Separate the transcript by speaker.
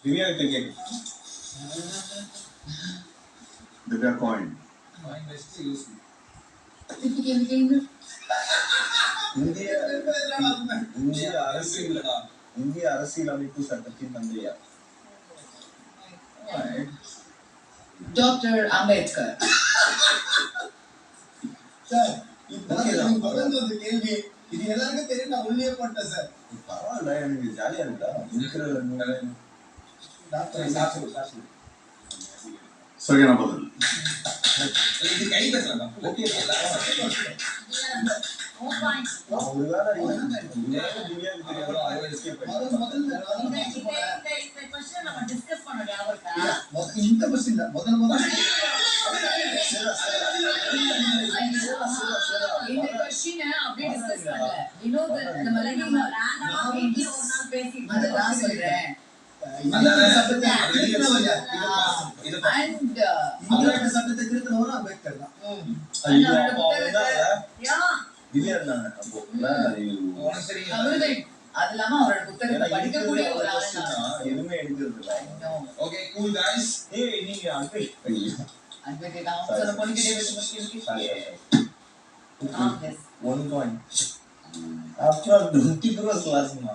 Speaker 1: Divya cricket Divya coin
Speaker 2: best use
Speaker 1: இந்திய அரசியலமைப்பு சட்டத்தின் தந்தையார்
Speaker 3: டாக்டர் அம்பேத்கர்.
Speaker 4: சார் இந்த கேள்வி இது எல்லாருக்கும் தெரியும். நான் உள்ளே போட்டேன் சார்.
Speaker 1: பரவாயில்ல, எனக்கு ஜாலியா இருக்கா
Speaker 4: டாக்டர் சாசு
Speaker 1: சரியான பதில்.
Speaker 2: இது கை பேசலாம். ஓகே
Speaker 4: இந்த கொஸ்டின் முதல்
Speaker 3: இந்த क्वेश्चन அப்படியே டிஸ்கஸ் பண்ணல. வினோத் அந்த மாதிரி நம்ம ரேண்டமா பேசி ஒரு நாள் பேசி அததான் சொல்றேன்.
Speaker 4: சட்டத்தை திருத்தனவரும் அம்பேத்கர் தான்.
Speaker 3: அது இல்லாம அவரோட புத்தகத்தை படிக்கக்கூடிய ஒரு ஆள்
Speaker 1: எதுவுமே எடுக்கிறது இல்லை.
Speaker 2: Okay cool guys.
Speaker 1: நீங்க
Speaker 3: அன்பே தான் சொல்ல போனீங்க
Speaker 1: one coin after 20 crores last month.